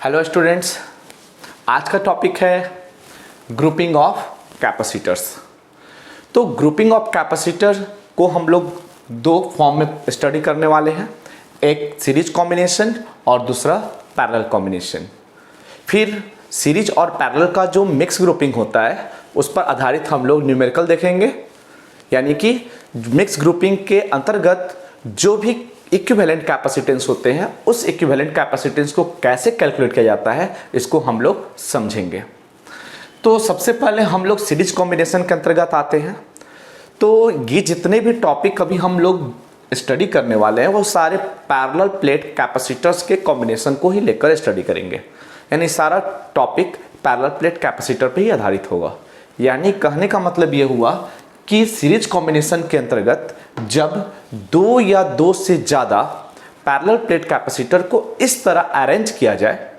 Hello students, आज का topic है ग्रुपिंग ऑफ कैपेसिटर्स। तो ग्रुपिंग ऑफ कैपेसिटर को हम लोग दो फॉर्म में स्टडी करने वाले हैं, एक सीरीज कॉम्बिनेशन और दूसरा पैरेलल कॉम्बिनेशन। फिर सीरीज और पैरेलल का जो मिक्स ग्रुपिंग होता है उस पर आधारित हम लोग न्यूमेरिकल देखेंगे, यानी कि मिक्स ग्रुपिंग के अंतर्गत जो भी इक्विवेलेंट कैपेसिटेंस होते हैं उस इक्विवेलेंट कैपेसिटेंस को कैसे कैलकुलेट किया जाता है इसको हम लोग समझेंगे। तो सबसे पहले हम लोग सीरीज कॉम्बिनेशन के अंतर्गत आते हैं। तो ये जितने भी टॉपिक अभी हम लोग स्टडी करने वाले हैं वो सारे पैरेलल प्लेट कैपेसिटर्स के कॉम्बिनेशन को ही लेकर स्टडी करेंगे, यानी सारा टॉपिक पैरेलल प्लेट कैपेसिटर पे ही आधारित होगा। यानी कहने का मतलब ये हुआ कि सीरीज कॉम्बिनेशन के अंतर्गत जब दो या दो से ज़्यादा पैरेलल प्लेट कैपेसिटर को इस तरह अरेंज किया जाए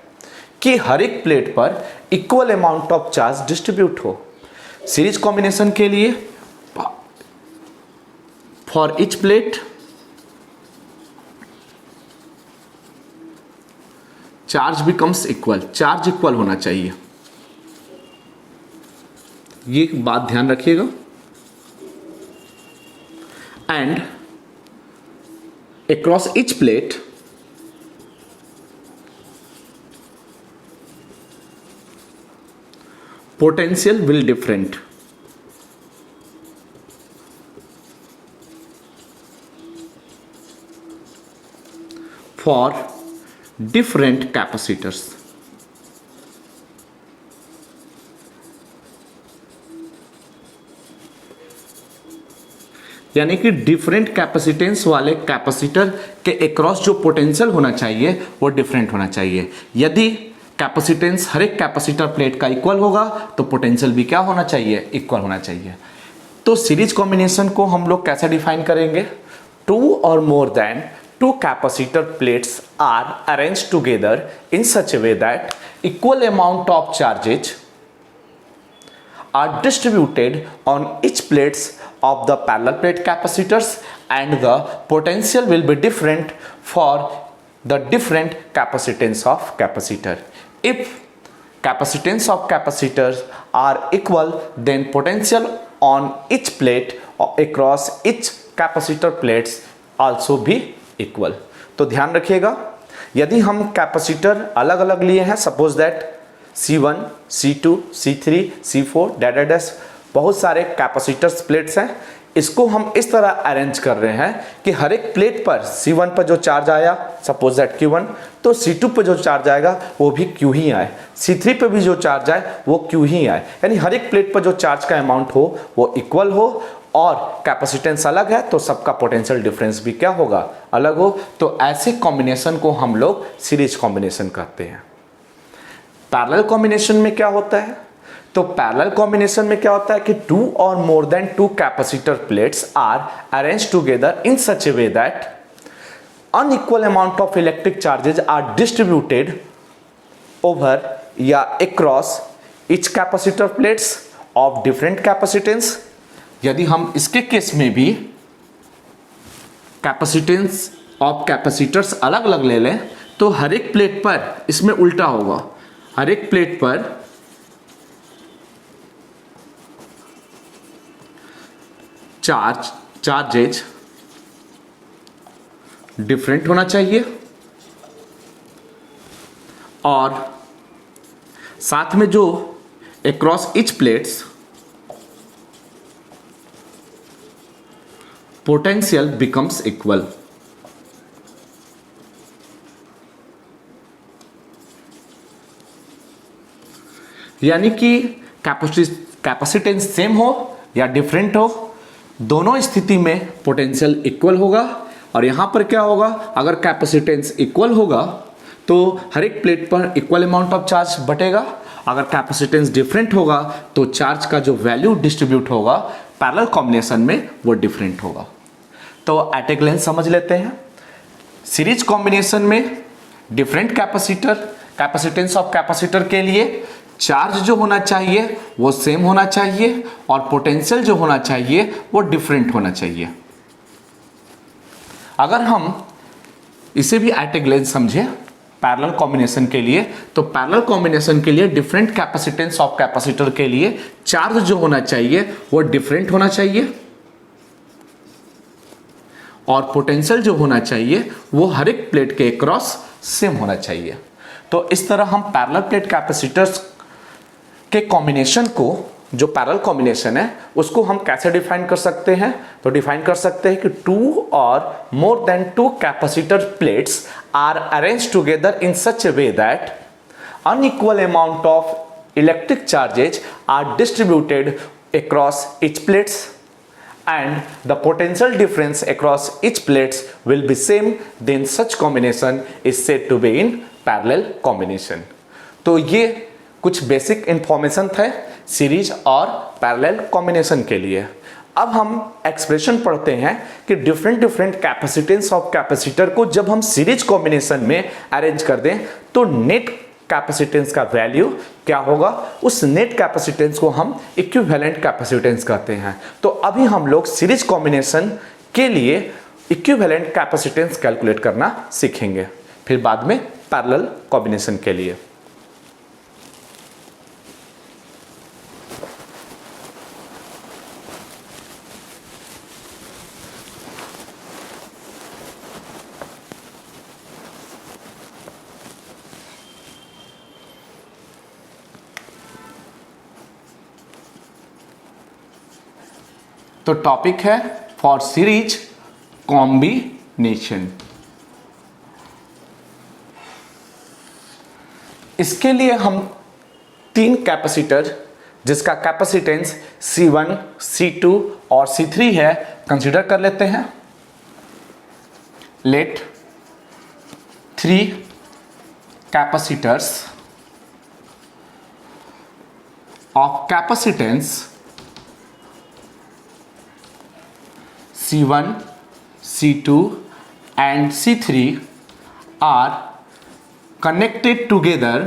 कि हर एक प्लेट पर equal amount of charge distribute हो। सीरीज कॉम्बिनेशन के लिए for each plate charge becomes equal, charge equal होना चाहिए, ये बात ध्यान रखिएगा। And across each plate potential will different for different capacitors। यानी कि डिफरेंट कैपेसिटेंस वाले कैपेसिटर के अक्रॉस जो पोटेंशियल होना चाहिए वो डिफरेंट होना चाहिए। यदि कैपेसिटेंस हर एक कैपेसिटर प्लेट का इक्वल होगा तो पोटेंशियल भी क्या होना चाहिए, इक्वल होना चाहिए। तो सीरीज कॉम्बिनेशन को हम लोग कैसे डिफाइन करेंगे? टू और more than two capacitor plates are arrange together in such a way that equal amount of charges are distributed on each plates of the parallel plate capacitors and the potential will be different for the different capacitance of capacitor. If capacitance of capacitors are equal, then potential on each plate across each capacitor plates also be equal. तो ध्यान रखिएगा, यदि हम capacitor अलग अलग लिए हैं, suppose that C1, C2, C3, C4 dash बहुत सारे कैपेसिटर्स प्लेट्स हैं, इसको हम इस तरह अरेंज कर रहे हैं कि हर एक प्लेट पर C1 पर जो चार्ज आया सपोज दैट Q1, तो C2 पर जो चार्ज आएगा वो भी Q ही आए, C3 पर भी जो चार्ज आए वो Q ही आए। यानी हर एक प्लेट पर जो चार्ज का अमाउंट हो वो इक्वल हो और कैपेसिटेंस अलग है तो सबका पोटेंशियल डिफरेंस भी क्या होगा, अलग हो। तो ऐसे कॉम्बिनेशन को हम लोग सीरीज कॉम्बिनेशन कहते हैं। पैरेलल कॉम्बिनेशन में क्या होता है? तो पैरेलल कॉम्बिनेशन में क्या होता है कि टू और more than two capacitor plates are arrange together in such a way that unequal amount of electric charges are distributed over या across each capacitor plates of different capacitance. यदि हम इसके केस में भी कैपेसिटेंस ऑफ कैपेसिटर्स अलग अलग ले लें तो हर एक प्लेट पर इसमें उल्टा होगा, हर एक प्लेट पर चार्जेज डिफरेंट होना चाहिए और साथ में जो across each plates potential becomes equal. यानी कि कैपेसिटेंस सेम हो या डिफरेंट हो, दोनों स्थिति में पोटेंशियल इक्वल होगा। और यहां पर क्या होगा, अगर कैपेसिटेंस इक्वल होगा तो हर एक प्लेट पर इक्वल अमाउंट ऑफ चार्ज बटेगा, अगर कैपेसिटेंस डिफरेंट होगा तो चार्ज का जो वैल्यू डिस्ट्रीब्यूट होगा पैरेलल कॉम्बिनेशन में वो डिफरेंट होगा। तो एट ए ग्लेंस समझ लेते हैं, सीरीज कॉम्बिनेशन में डिफरेंट कैपेसिटेंस ऑफ कैपेसिटर के लिए चार्ज जो होना चाहिए वो सेम होना चाहिए और पोटेंशियल जो होना चाहिए वो डिफरेंट होना चाहिए। अगर हम इसे भी एट ए ग्लेंस समझे, पैरेलल कॉम्बिनेशन के लिए, तो पैरेलल कॉम्बिनेशन के लिए डिफरेंट कैपेसिटेंस ऑफ कैपेसिटर के लिए चार्ज जो होना चाहिए वो डिफरेंट होना चाहिए और पोटेंशियल जो होना चाहिए वो हर एक प्लेट के अक्रॉस सेम होना चाहिए। तो इस तरह हम पैरेलल प्लेट कैपेसिटर्स के कॉम्बिनेशन को, जो पैरेलल कॉम्बिनेशन है उसको हम कैसे डिफाइन कर सकते हैं? तो डिफाइन कर सकते हैं कि 2 और more than 2 capacitor plates are arranged together in such a way that unequal amount of electric charges are distributed across each plates and the potential difference across each plates will be same, then such combination is said to be in parallel combination। तो ये कुछ basic information थे series और parallel combination के लिए। अब हम expression पढ़ते हैं कि डिफरेंट कैपेसिटेंस ऑफ कैपेसिटर को जब हम सीरीज कॉम्बिनेशन में अरेंज कर दें तो नेट कैपेसिटेंस का वैल्यू क्या होगा? उस नेट कैपेसिटेंस को हम इक्विवेलेंट कैपेसिटेंस कहते हैं। तो अभी हम लोग सीरीज कॉम्बिनेशन के लिए इक्विवेलेंट कैपेसिटेंस कैलकुलेट करना सीखेंगे, फिर बाद में पैरेलल कॉम्बिनेशन के लिए। तो टॉपिक है फॉर सीरीज कॉम्बिनेशन। इसके लिए हम 3 कैपेसिटर जिसका कैपेसिटेंस C1, C2 और C3 है कंसीडर कर लेते हैं। Let 3 capacitors of capacitance C1, C2 and C3 are connected together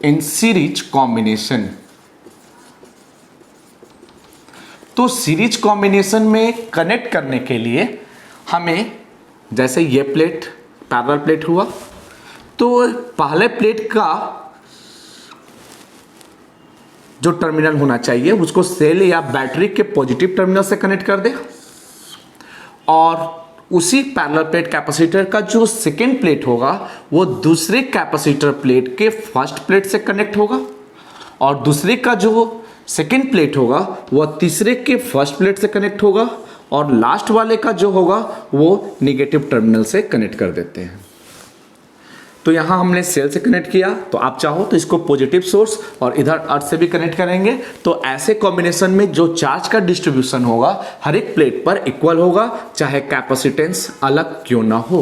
in series combination। तो सीरीज कॉम्बिनेशन में कनेक्ट करने के लिए हमें, जैसे ये प्लेट पैरेलल प्लेट हुआ, तो पहले प्लेट का जो टर्मिनल होना चाहिए उसको सेल या बैटरी के पॉजिटिव टर्मिनल से कनेक्ट कर दे और उसी पैरेलल प्लेट कैपेसिटर का जो सेकेंड प्लेट होगा वो दूसरे कैपेसिटर प्लेट के फर्स्ट प्लेट से कनेक्ट होगा और दूसरे का जो सेकेंड प्लेट होगा वह तीसरे के फर्स्ट प्लेट से कनेक्ट होगा और लास्ट वाले का जो होगा वो निगेटिव टर्मिनल से कनेक्ट कर देते हैं। तो यहां हमने सेल से कनेक्ट किया, तो आप चाहो तो इसको पॉजिटिव सोर्स और इधर अर्थ से भी कनेक्ट करेंगे। तो ऐसे कॉम्बिनेशन में जो चार्ज का डिस्ट्रीब्यूशन होगा हर एक प्लेट पर इक्वल होगा, चाहे कैपेसिटेंस अलग क्यों ना हो।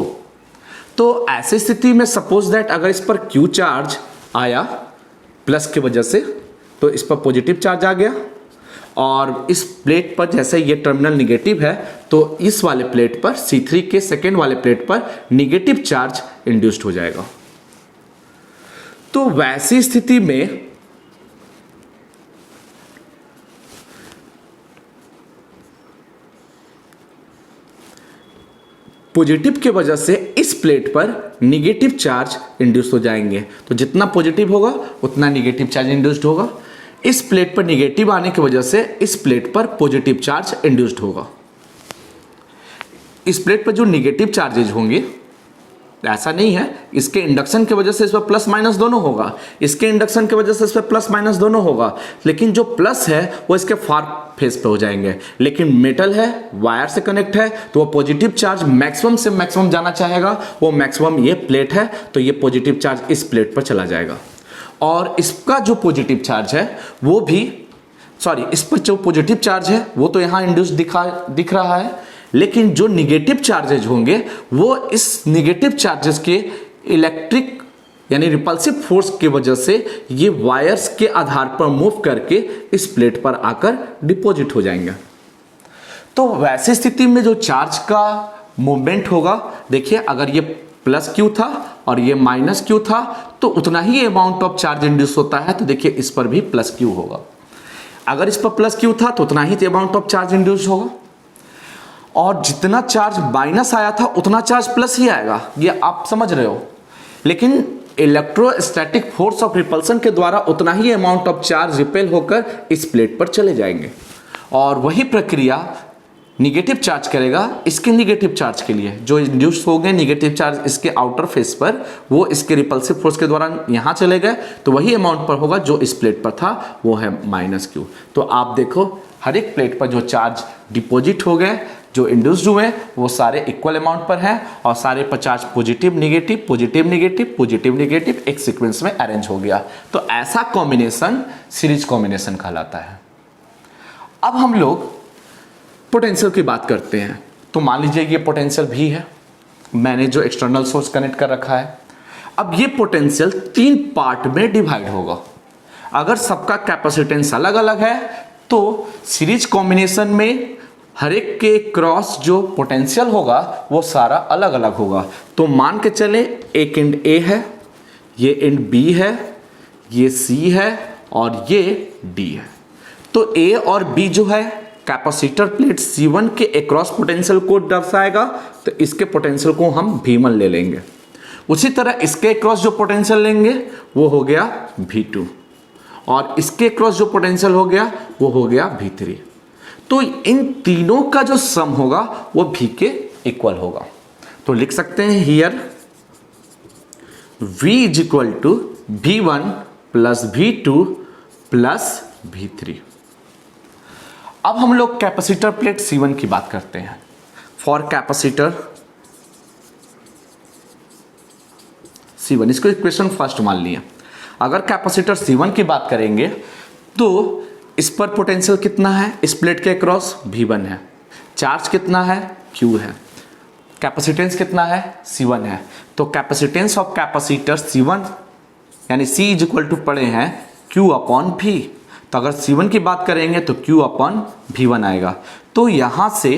तो ऐसी स्थिति में सपोज दैट अगर इस पर क्यू चार्ज आया प्लस की वजह से, तो इस पर पॉजिटिव चार्ज आ गया और इस प्लेट पर जैसे ये टर्मिनल निगेटिव है तो इस वाले प्लेट पर C3 के सेकेंड वाले प्लेट पर निगेटिव चार्ज इंड्यूस्ड हो जाएगा। तो वैसी स्थिति में पॉजिटिव के वजह से इस प्लेट पर निगेटिव चार्ज इंड्यूस हो जाएंगे। तो जितना पॉजिटिव होगा उतना निगेटिव चार्ज इंड्यूस्ड होगा। इस प्लेट पर निगेटिव आने की वजह से इस प्लेट पर पॉजिटिव चार्ज इंड्यूस्ड होगा। इस प्लेट पर जो निगेटिव चार्जेज होंगे, ऐसा नहीं है, इसके इंडक्शन की वजह से इस पर प्लस माइनस दोनों होगा, इसके इंडक्शन की वजह से इस पर प्लस माइनस दोनों होगा, लेकिन जो प्लस है वो इसके फार फेस पे हो जाएंगे। लेकिन मेटल है, वायर से कनेक्ट है, तो वो पॉजिटिव चार्ज मैक्सिमम से मैक्सिमम जाना चाहेगा, वो मैक्सिमम ये प्लेट है तो ये पॉजिटिव चार्ज इस प्लेट पर चला जाएगा और इसका जो पॉजिटिव चार्ज है वो भी, इस पर जो पॉजिटिव चार्ज है वो तो यहाँ इंड्यूस दिख रहा है, लेकिन जो निगेटिव चार्जेज होंगे वो इस निगेटिव चार्जेस के इलेक्ट्रिक यानी रिपल्सिव फोर्स की वजह से ये वायर्स के आधार पर मूव करके इस प्लेट पर आकर डिपॉजिट हो जाएंगे। तो वैसी स्थिति में जो चार्ज का मूवमेंट होगा, देखिए अगर ये प्लस क्यू था और ये माइनस क्यू था तो उतना ही अमाउंट ऑफ चार्ज इंड्यूस होता है। तो देखिए इस पर भी प्लस क्यू होगा, अगर इस पर प्लस क्यू था तो उतना ही अमाउंट ऑफ चार्ज इंड्यूस होगा। और जितना चार्ज माइनस आया था उतना चार्ज प्लस ही आएगा, ये आप समझ रहे हो। लेकिन इलेक्ट्रोस्टैटिक फोर्स ऑफ रिपल्सन के द्वारा उतना ही अमाउंट ऑफ चार्ज रिपेल होकर इस प्लेट पर चले जाएंगे, और वही प्रक्रिया निगेटिव चार्ज करेगा इसके निगेटिव चार्ज के लिए। जो इंड्यूस हो गए निगेटिव चार्ज इसके आउटर फेस पर, वो इसके रिपल्सिव फोर्स के द्वारा यहाँ चले गए, तो वही अमाउंट पर होगा जो इस प्लेट पर था, वो है -Q। तो आप देखो हर एक प्लेट पर जो चार्ज डिपॉजिट हो गए, जो इंड्यूस्ड हुए, वो सारे इक्वल अमाउंट पर हैं, और सारे पर charge positive negative positive negative positive negative एक सीक्वेंस में अरेंज हो गया। तो ऐसा कॉम्बिनेशन सीरीज कॉम्बिनेशन कहलाता है। अब हम लोग पोटेंशियल की बात करते हैं। तो मान लीजिए ये पोटेंशियल भी है, मैंने जो एक्सटर्नल सोर्स कनेक्ट कर रखा है। अब ये पोटेंशियल 3 पार्ट में डिवाइड होगा। अगर सबका कैपेसिटेंस अलग अलग है तो सीरीज कॉम्बिनेशन में हर एक के क्रॉस जो पोटेंशियल होगा वो सारा अलग अलग होगा। तो मान के चले एक एंड ए है, ये एंड बी है, ये सी है और ये डी है। तो ए और बी जो है कैपेसिटर प्लेट C1 के अक्रॉस पोटेंशियल को दर्शाएगा, तो इसके पोटेंशियल को हम V1 ले लेंगे। उसी तरह इसके अक्रॉस जो पोटेंशियल लेंगे वो हो गया V2, और इसके अक्रॉस जो पोटेंशियल हो गया वो हो गया V3। तो इन तीनों का जो सम होगा वो V के इक्वल होगा। तो लिख सकते हैं here V is equal to V1 plus V2 plus V3। अब हम लोग कैपेसिटर प्लेट C1 की बात करते हैं। फॉर कैपेसिटर C1, इसको इक्वेशन फर्स्ट मान लिया। अगर कैपेसिटर C1 की बात करेंगे तो इस पर पोटेंशियल कितना है, इस प्लेट के अक्रॉस V1 है, चार्ज कितना है Q है, कैपेसिटेंस कितना है C1 है। तो कैपेसिटेंस ऑफ कैपेसिटर C1 यानी C इज इक्वल टू पड़े हैं Q अपॉन V। तो अगर C1 की बात करेंगे तो Q अपॉन V1 आएगा। तो यहाँ से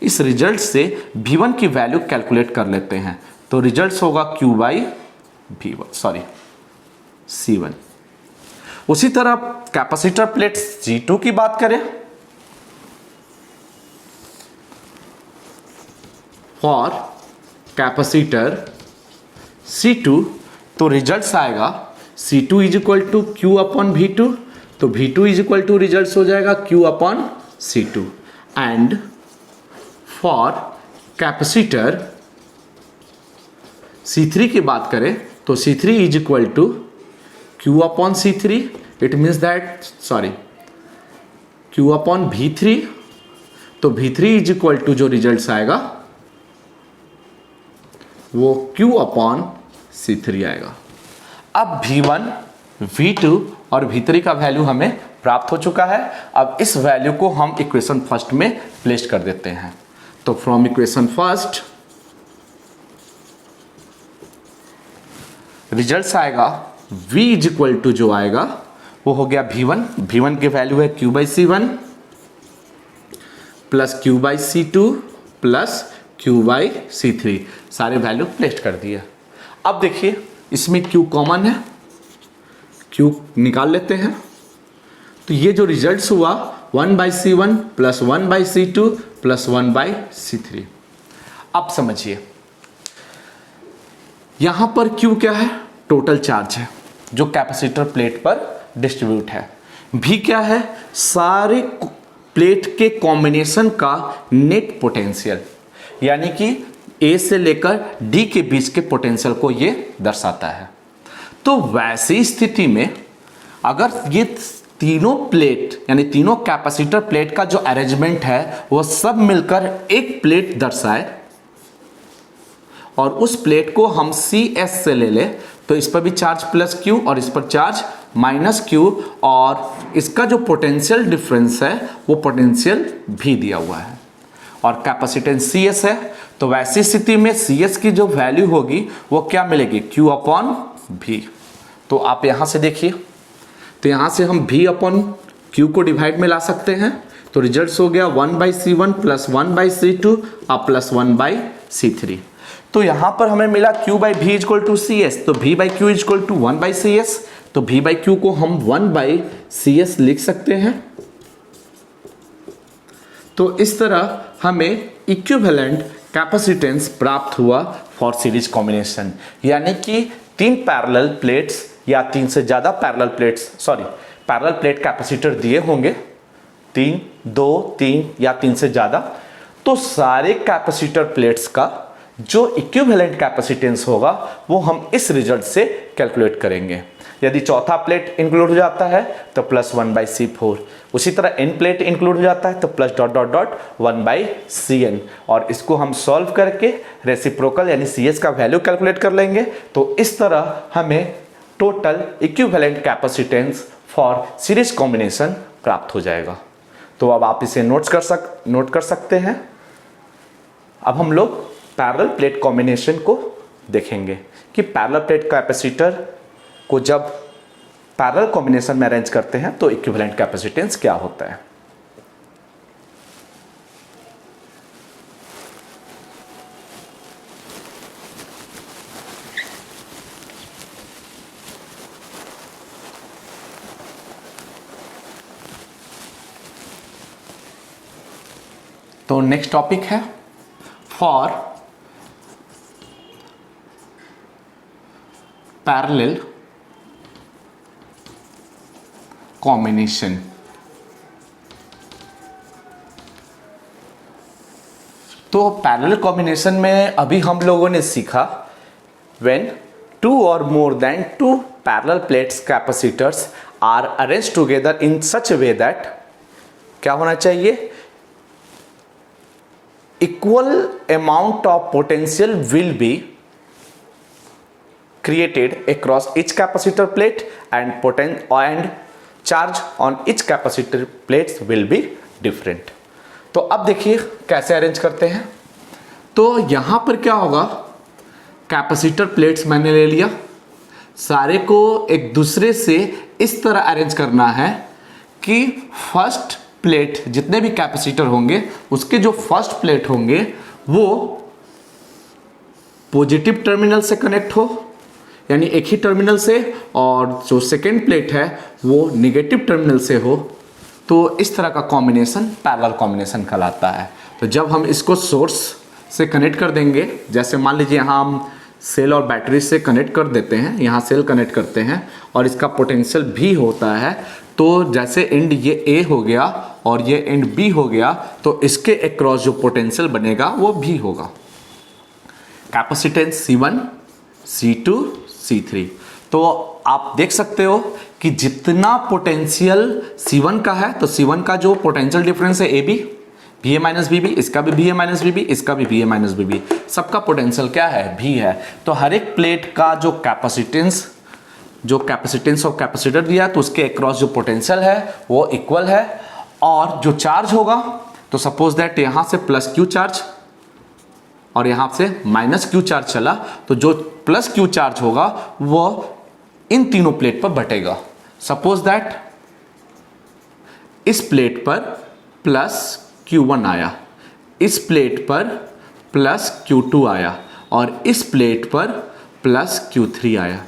इस रिजल्ट से V1 की वैल्यू कैलकुलेट कर लेते हैं। तो रिजल्ट होगा Q बाई C1। उसी तरह कैपेसिटर प्लेट C2 की बात करें, फॉर कैपेसिटर C2 तो रिजल्ट आएगा C2 is equal to Q upon V2। तो V2 is equal to result हो जाएगा Q upon C2। And for capacitor C3 की बात करें तो C3 is equal to Q upon C3। It means that Q upon V3। तो V3 is equal to जो result आएगा वो Q अपॉन C3 आएगा। अब V1, V2 और V3 का वैल्यू हमें प्राप्त हो चुका है। अब इस वैल्यू को हम इक्वेशन फर्स्ट में प्लेस कर देते हैं। तो फ्रॉम इक्वेशन फर्स्ट रिजल्ट आएगा V इज इक्वल टू जो आएगा वो हो गया V1 की वैल्यू है Q by C1 plus Q by C2 plus Q by C3। सारे वैल्यू प्लेस कर दिए। अब देखिए इसमें Q कॉमन है, Q निकाल लेते हैं। तो ये जो रिजल्ट्स हुआ 1 by C1 plus 1 by C2 plus 1 by C3। अब समझिए यहां पर Q क्या है, टोटल चार्ज है जो कैपेसिटर प्लेट पर डिस्ट्रीब्यूट है। V क्या है, सारे प्लेट के कॉम्बिनेशन का नेट पोटेंशियल, यानी कि A से लेकर D के बीच के पोटेंशियल को ये दर्शाता है। तो वैसी स्थिति में अगर ये तीनों प्लेट यानी तीनों कैपेसिटर प्लेट का जो अरेंजमेंट है वो सब मिलकर एक प्लेट दर्शाए और उस प्लेट को हम CS से ले ले, तो इस पर भी चार्ज प्लस Q और इस पर चार्ज माइनस Q, और इसका जो पोटेंशियल डिफरेंस है वो पोटेंशियल भी दिया हुआ है और कैपेसिटेंस CS है। तो वैसी स्थिति में CS की जो वैल्यू होगी वो क्या मिलेगी, Q अपॉन V। तो आप यहां से देखिए, तो यहां से हम V अपॉन Q को डिवाइड में ला सकते हैं। तो रिजल्ट हो गया 1 by C1 plus 1 by C2 और प्लस 1 बाई C3। तो यहां पर हमें मिला Q by V equal to CS, तो V by Q equal to 1 by CS। तो V बाई Q को हम 1 बाई CS लिख सकते हैं। तो इस तरह हमें इक्विवेलेंट कैपेसिटेंस प्राप्त हुआ फॉर सीरीज कॉम्बिनेशन, यानी कि 3 पैरेलल प्लेट्स या 3 से ज़्यादा पैरेलल प्लेट कैपेसिटर दिए होंगे, 3, 2, 3 या 3 से ज़्यादा, तो सारे कैपेसिटर प्लेट्स का जो इक्विवेलेंट कैपेसिटेंस होगा वो हम इस रिजल्ट से कैलकुलेट करेंगे। यदि चौथा प्लेट इंक्लूड हो जाता है तो +1/C4, उसी तरह n प्लेट इंक्लूड हो जाता है तो +1/Cn, और इसको हम सॉल्व करके रेसिप्रोकल यानी CS का वैल्यू कैलकुलेट कर लेंगे। तो इस तरह हमें total equivalent capacitance for series combination प्राप्त हो जाएगा। तो अब आप इसे नोट कर सकते हैं। अब हम लोग पैरेलल प्लेट कॉम्बिनेशन को देखेंगे कि पैरेलल प्लेट कैपेसिटर को जब पैरेलल कॉम्बिनेशन में अरेंज करते हैं तो इक्विवेलेंट कैपेसिटेंस क्या होता है। तो नेक्स्ट टॉपिक है फॉर पैरेलल कॉम्बिनेशन। तो पैरेलल कॉम्बिनेशन में अभी हम लोगों ने सीखा when 2 or more than 2 parallel plates capacitors are arranged together in such a way that क्या होना चाहिए, equal amount of potential will be created across each capacitor plate and charge on each capacitor plates will be different। तो अब देखिए कैसे arrange करते हैं। तो यहां पर क्या होगा, कैपेसिटर प्लेट्स मैंने ले लिया, सारे को एक दूसरे से इस तरह अरेंज करना है कि फर्स्ट प्लेट जितने भी कैपेसिटर होंगे उसके जो फर्स्ट प्लेट होंगे वो पॉजिटिव टर्मिनल से कनेक्ट हो, यानी एक ही टर्मिनल से, और जो सेकेंड प्लेट है वो नेगेटिव टर्मिनल से हो। तो इस तरह का कॉम्बिनेशन पैरेलल कॉम्बिनेशन कहलाता है। तो जब हम इसको सोर्स से कनेक्ट कर देंगे, जैसे मान लीजिए यहाँ हम सेल और बैटरी से कनेक्ट कर देते हैं, यहाँ सेल कनेक्ट करते हैं और इसका पोटेंशियल भी होता है, तो जैसे एंड ये A हो गया और ये एंड B हो गया तो इसके अक्रॉस जो पोटेंशियल बनेगा वो भी होगा। Capacitance C1, C2, C3। तो आप देख सकते हो कि जितना पोटेंशियल C1 का है तो C1 का जो पोटेंशियल डिफरेंस है AB, VA माइनस BB, इसका भी VA माइनस BB, इसका भी VA माइनस BB, सबका पोटेंशियल क्या है, V है। तो हर एक प्लेट का जो कैपेसिटेंस ऑफ कैपेसिटर दिया तो उसके अक्रॉस जो पोटेंशियल है वो इक्वल है। और जो चार्ज होगा तो सपोज दैट यहां से +Q चार्ज और यहां से -Q चार्ज चला, तो जो +Q चार्ज होगा वो इन तीनों प्लेट पर बटेगा। सपोज दैट इस प्लेट पर +Q1 आया, इस प्लेट पर +Q2 आया और इस प्लेट पर +Q3 आया।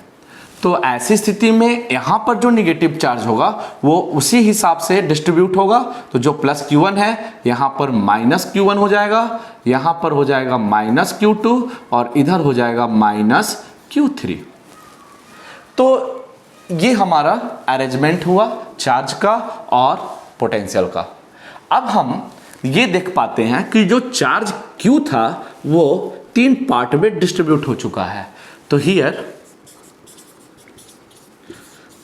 तो ऐसी स्थिति में यहां पर जो निगेटिव चार्ज होगा वो उसी हिसाब से डिस्ट्रीब्यूट होगा। तो जो +Q1 है यहां पर -Q1 हो जाएगा, यहां पर हो जाएगा -Q2 और इधर हो जाएगा -Q3। तो ये हमारा अरेंजमेंट हुआ चार्ज का और पोटेंशियल का। अब हम ये देख पाते हैं कि जो चार्ज Q था वो 3 पार्ट में डिस्ट्रीब्यूट हो चुका है। तो here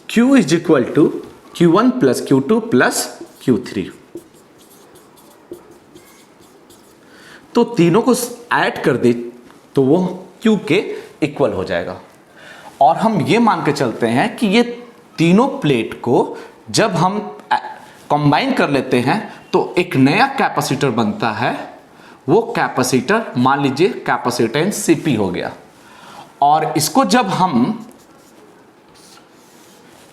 Q is equal to Q1 + Q2 + Q3। तो तीनों को ऐड कर दे तो वो Q के इक्वल हो जाएगा। और हम ये मान के चलते हैं कि ये तीनों प्लेट को जब हम कंबाइन कर लेते हैं तो एक नया कैपेसिटर बनता है। वो कैपेसिटर मान लीजिए कैपेसिटेंस Cp हो गया, और इसको जब हम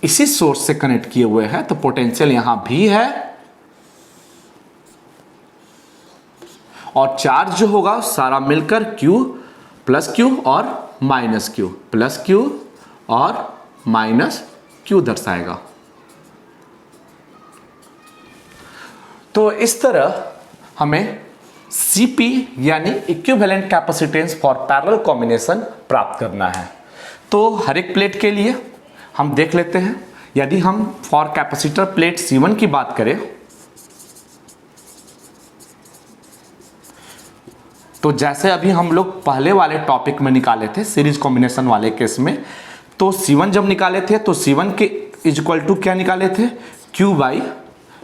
इसी सोर्स से कनेक्ट किए हुए हैं तो पोटेंशियल यहां भी है और चार्ज जो होगा सारा मिलकर Q +Q और -Q, +Q और -Q दर्शाएगा। तो इस तरह हमें Cp यानी equivalent capacitance for parallel combination प्राप्त करना है। तो हर एक प्लेट के लिए हम देख लेते हैं। यदि हम फॉर कैपेसिटर प्लेट C1 की बात करें तो जैसे अभी हम लोग पहले वाले टॉपिक में निकाले थे सीरीज कॉम्बिनेशन वाले केस में, तो C1 जब निकाले थे तो C1 के इक्वल टू क्या निकाले थे, Q बाई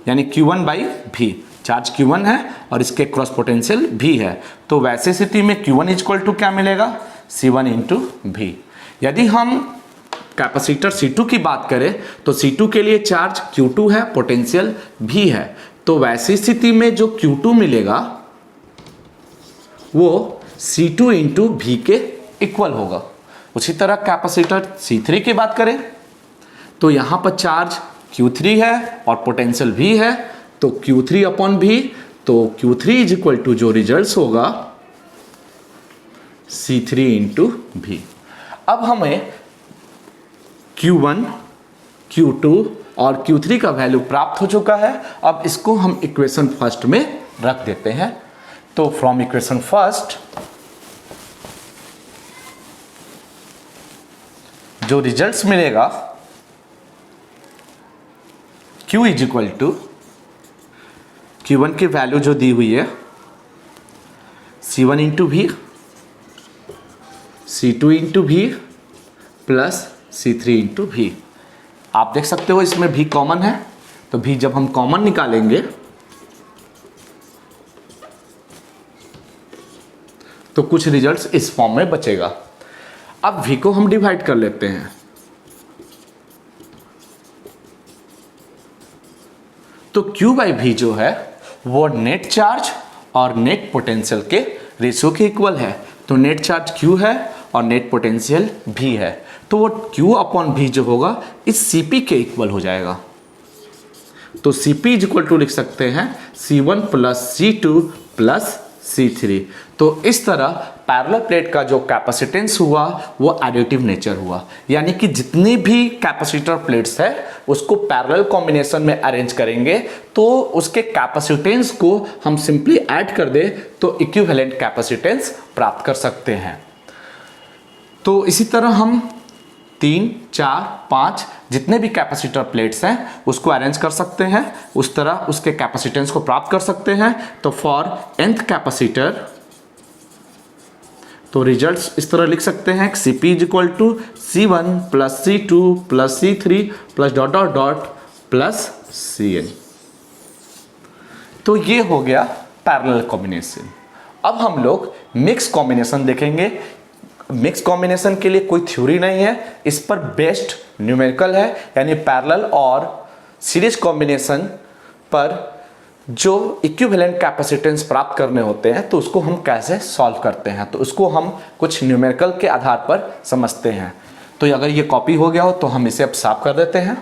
यानी Q1 by V। Charge Q1 है और इसके क्रॉस पोटेंशियल V है, तो वैसे स्थिति में Q1 इक्वल टू क्या मिलेगा, C1 इंटू V। यदि हम कैपेसिटर C2 की बात करें तो C2 के लिए चार्ज Q2 है, पोटेंशियल V है, तो वैसी स्थिति में जो Q2 मिलेगा वो C2 इंटू V के इक्वल होगा। उसी तरह कैपेसिटर C3 की बात करें तो यहां पर चार्ज Q3 है और पोटेंशियल V है, तो Q3 अपॉन V, तो Q3 इज इक्वल टू जो रिजल्ट होगा C3 इंटू V। अब हमें Q1, Q2 और Q3 का वैल्यू प्राप्त हो चुका है। अब इसको हम इक्वेशन फर्स्ट में रख देते हैं। तो फ्रॉम इक्वेशन फर्स्ट जो रिजल्ट्स मिलेगा Q is equal to Q1 की वैल्यू जो दी हुई है C1 into V, C2 into V plus C3 into V। आप देख सकते हो इसमें V कॉमन है, तो V जब हम कॉमन निकालेंगे तो कुछ रिजल्ट्स इस फॉर्म में बचेगा। अब V को हम डिवाइड कर लेते हैं, तो Q बाई V जो है वो नेट चार्ज और नेट पोटेंशियल के रेशियो के इक्वल है। तो नेट चार्ज Q है और नेट पोटेंशियल V है, तो वो Q अपॉन V जो होगा इस Cp के इक्वल हो जाएगा। तो Cp इज इक्वल टू लिख सकते हैं C1 plus C2 plus C3। तो इस तरह पैरेलल प्लेट का जो कैपेसिटेंस हुआ वो एडिटिव नेचर हुआ, यानी कि जितनी भी कैपेसिटर प्लेट्स है उसको पैरेलल कॉम्बिनेशन में अरेंज करेंगे तो उसके कैपेसिटेंस को हम सिंपली ऐड कर दे तो इक्विवेलेंट कैपेसिटेंस प्राप्त कर सकते हैं। तो इसी तरह हम 3, 4, 5 जितने भी कैपेसिटर प्लेट्स हैं उसको अरेंज कर सकते हैं, उस तरह उसके कैपेसिटेंस को प्राप्त कर सकते हैं। तो फॉर nth कैपेसिटर तो रिजल्ट्स इस तरह लिख सकते हैं Cp is equal to C1 plus C2 plus C3 plus dot dot dot plus Cn। तो ये हो गया पैरेलल कॉम्बिनेशन। अब हम लोग मिक्स कॉम्बिनेशन देखेंगे। मिक्स कॉम्बिनेशन के लिए कोई थ्योरी नहीं है, इस पर बेस्ड न्यूमेरिकल है, यानी पैरेलल और सीरीज कॉम्बिनेशन पर जो इक्विवेलेंट कैपेसिटेंस प्राप्त करने होते हैं तो उसको हम कैसे सॉल्व करते हैं, तो उसको हम कुछ न्यूमेरिकल के आधार पर समझते हैं। तो अगर ये कॉपी हो गया हो तो हम इसे अब साफ कर देते हैं।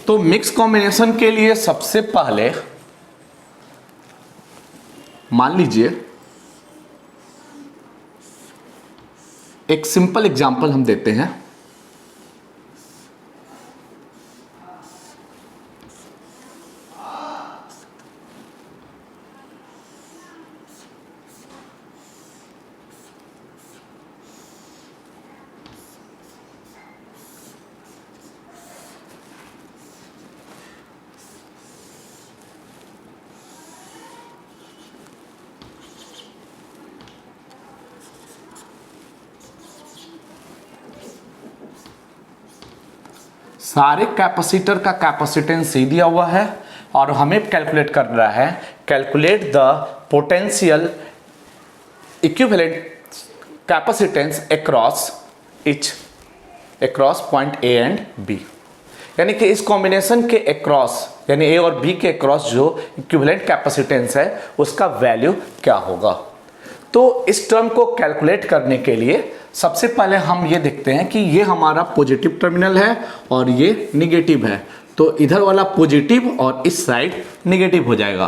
तो मिक्स कॉम्बिनेशन के लिए सबसे पहले मान लीजिए एक सिंपल एग्जांपल हम देते हैं। सारे कैपेसिटर का कैपेसिटेंस ही दिया हुआ है और हमें कैलकुलेट कर रहा है, calculate the potential equivalent capacitance across point A and B. यानी कि इस कॉम्बिनेशन के अक्रॉस यानी ए और बी के अक्रॉस जो इक्विवेलेंट कैपेसिटेंस है उसका वैल्यू क्या होगा। तो इस टर्म को कैलकुलेट करने के लिए सबसे पहले हम ये देखते हैं कि ये हमारा पॉजिटिव टर्मिनल है और ये निगेटिव है, तो इधर वाला पॉजिटिव और इस साइड निगेटिव हो जाएगा।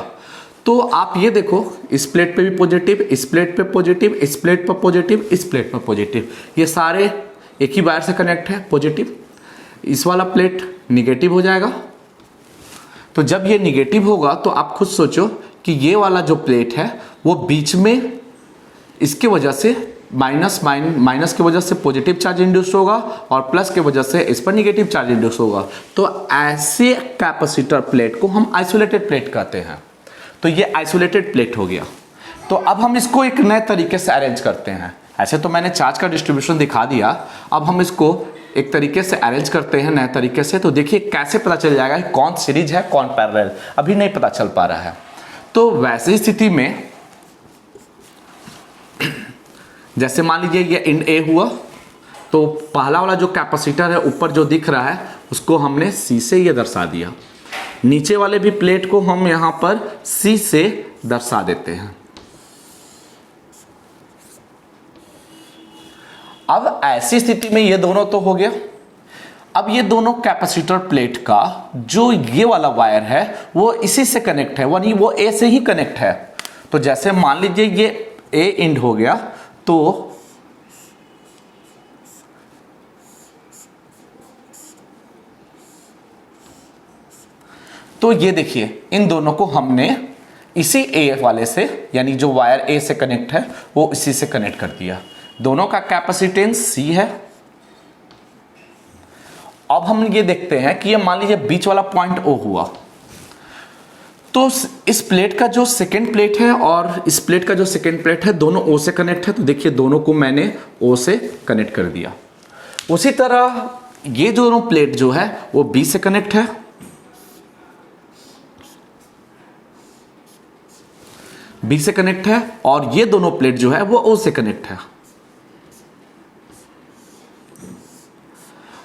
तो आप ये देखो, इस प्लेट पे भी पॉजिटिव, इस प्लेट पे पॉजिटिव, इस प्लेट पर पॉजिटिव, इस प्लेट पर पॉजिटिव, ये सारे एक ही वायर से कनेक्ट है पॉजिटिव, इस वाला प्लेट निगेटिव हो जाएगा। तो जब ये निगेटिव होगा तो आप खुद सोचो कि ये वाला जो प्लेट है वो बीच में इसके वजह से माइनस की वजह से पॉजिटिव चार्ज इंड्यूस होगा और प्लस की वजह से इस पर निगेटिव चार्ज इंड्यूस होगा। तो ऐसे कैपेसिटर प्लेट को हम आइसोलेटेड प्लेट कहते हैं। तो ये आइसोलेटेड प्लेट हो गया। तो अब हम इसको एक नए तरीके से अरेंज करते हैं। ऐसे तो मैंने चार्ज का डिस्ट्रीब्यूशन दिखा दिया, अब हम इसको एक तरीके से अरेंज करते हैं नए तरीके से। तो देखिए कैसे पता चल जाएगा कि कौन सीरीज है कौन पैरेलल, अभी नहीं पता चल पा रहा है। तो वैसी स्थिति में जैसे मान लीजिए ये इंड ए हुआ, तो पहला वाला जो कैपेसिटर है ऊपर जो दिख रहा है उसको हमने सी से ये दर्शा दिया, नीचे वाले भी प्लेट को हम यहां पर सी से दर्शा देते हैं। अब ऐसी स्थिति में ये दोनों तो हो गया। अब ये दोनों कैपेसिटर प्लेट का जो ये वाला वायर है वो इसी से कनेक्ट है, यानी वो ए से ही कनेक्ट है। तो जैसे मान लीजिए ये ए इंड हो गया, तो ये देखिए इन दोनों को हमने इसी ए वाले से, यानी जो वायर ए से कनेक्ट है वो इसी से कनेक्ट कर दिया। दोनों का कैपेसिटेंस सी है। अब हम ये देखते हैं कि ये मान लीजिए बीच वाला पॉइंट ओ हुआ, तो इस प्लेट का जो सेकेंड प्लेट है और इस प्लेट का जो सेकेंड प्लेट है दोनों ओ से कनेक्ट है। तो देखिए दोनों को मैंने ओ से कनेक्ट कर दिया। उसी तरह ये दोनों प्लेट जो है वो बी से कनेक्ट है, बी से कनेक्ट है, और ये दोनों प्लेट जो है वो ओ से कनेक्ट है।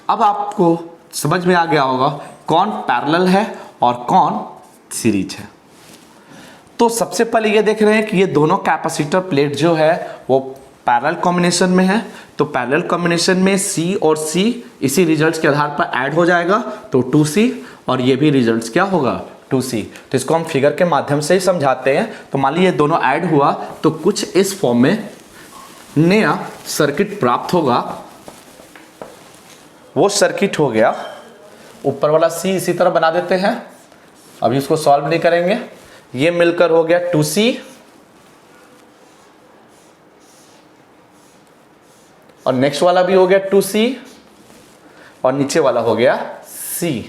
अब आपको समझ में आ गया होगा कौन पैरेलल है और कौन सीरीज है। तो सबसे पहले ये देख रहे हैं कि ये दोनों कैपेसिटर प्लेट जो है वो पैरेलल कॉम्बिनेशन में है। तो पैरेलल कॉम्बिनेशन में सी और सी इसी रिजल्ट्स के आधार पर ऐड हो जाएगा, तो 2C, और ये भी रिजल्ट्स क्या होगा 2C। तो इसको हम फिगर के माध्यम से ही समझाते हैं। तो मान लीजिए दोनों ऐड हुआ तो कुछ इस फॉर्म में नया सर्किट प्राप्त होगा। वो सर्किट हो गया, ऊपर वाला C इसी तरह बना देते हैं, अभी इसको सॉल्व नहीं करेंगे। ये मिलकर हो गया 2C, और नेक्स्ट वाला भी हो गया 2C, और नीचे वाला हो गया C।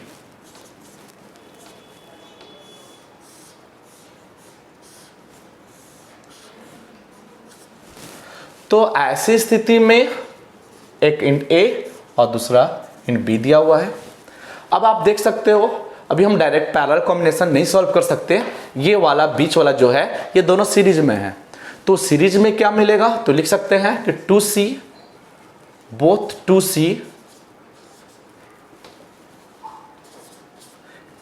तो ऐसी स्थिति में एक इंड A और दूसरा इंड B दिया हुआ है। अब आप देख सकते हो अभी हम डायरेक्ट पैरेलल कॉम्बिनेशन नहीं सॉल्व कर सकते, ये वाला बीच वाला जो है ये दोनों सीरीज में है। तो सीरीज में क्या मिलेगा, तो लिख सकते हैं कि 2C, both 2C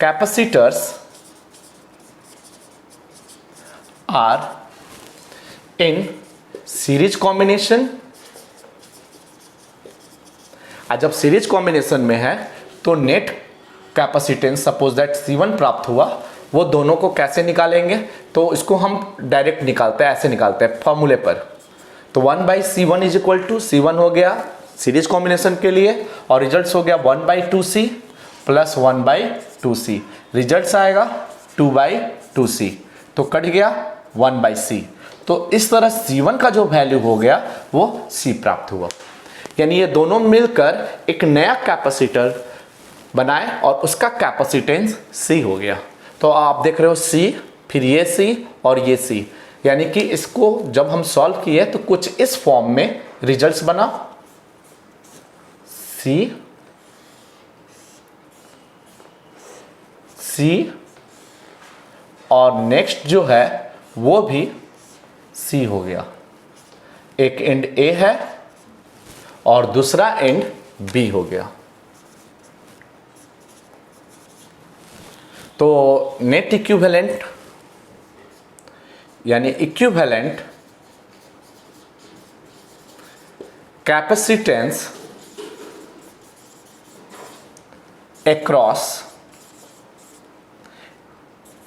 capacitors are in series combination। जब सीरीज कॉम्बिनेशन में है तो net capacitance suppose that C1 प्राप्त हुआ, वो दोनों को कैसे निकालेंगे, तो इसको हम डायरेक्ट निकालते हैं, ऐसे निकालते हैं फॉर्मूले पर। तो 1/C1 is equal to C1 हो गया सीरीज कॉम्बिनेशन के लिए, और रिजल्ट्स हो गया 1/2C प्लस 1/2C, रिजल्ट्स आएगा 2/2C, तो कट गया 1/C। तो इस तरह C1 का जो वैल्यू हो गया वो C प्राप्त हुआ, यानी ये दोनों मिलकर एक नया कैपेसिटर बनाए और उसका कैपेसिटेंस C हो गया। तो आप देख रहे हो C, फिर ये C और ये C, यानी कि इसको जब हम सॉल्व किए तो कुछ इस फॉर्म में रिजल्ट्स बना C, C, और नेक्स्ट जो है वो भी C हो गया। एक एंड A है और दूसरा एंड B हो गया। तो नेट इक्विवेलेंट यानी equivalent capacitance across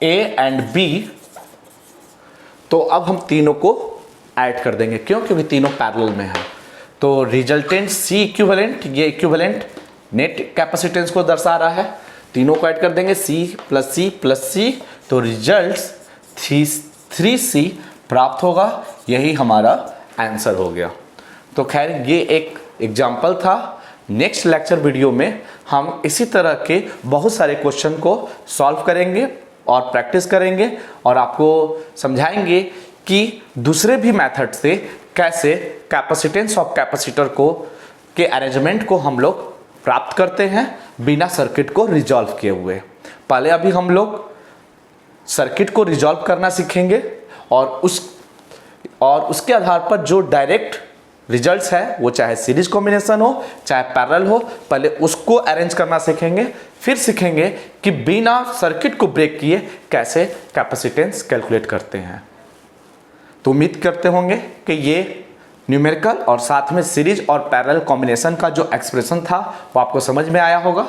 A and B, तो अब हम तीनों को ऐड कर देंगे, क्यों, क्योंकि तीनों पैरेलल में है। तो रिजल्टेंट सी इक्विवेलेंट, ये इक्विवेलेंट नेट कैपेसिटेंस को दर्शा रहा है, तीनों को ऐड कर देंगे सी प्लस सी, तो रिजल्ट 3C प्राप्त होगा। यही हमारा आंसर हो गया। तो खैर ये एक एग्जाम्पल था। नेक्स्ट लेक्चर वीडियो में हम इसी तरह के बहुत सारे क्वेश्चन को सॉल्व करेंगे और प्रैक्टिस करेंगे और आपको समझाएंगे कि दूसरे भी मेथड से कैसे कैपेसिटेंस ऑफ कैपेसिटर को के अरेंजमेंट को हम लोग प्राप्त करते हैं बिना सर्किट को रिजॉल्व किए हुए। पहले अभी हम लोग सर्किट को रिजॉल्व करना सीखेंगे और उसके आधार पर जो डायरेक्ट रिजल्ट्स है वो चाहे सीरीज कॉम्बिनेशन हो चाहे पैरेलल हो, पहले उसको अरेंज करना सीखेंगे, फिर सीखेंगे कि बिना सर्किट को ब्रेक किए कैसे कैपेसिटेंस कैलकुलेट करते हैं। तो उम्मीद करते होंगे कि ये न्यूमेरिकल और साथ में सीरीज और पैरेलल कॉम्बिनेशन का जो एक्सप्रेशन था वो आपको समझ में आया होगा।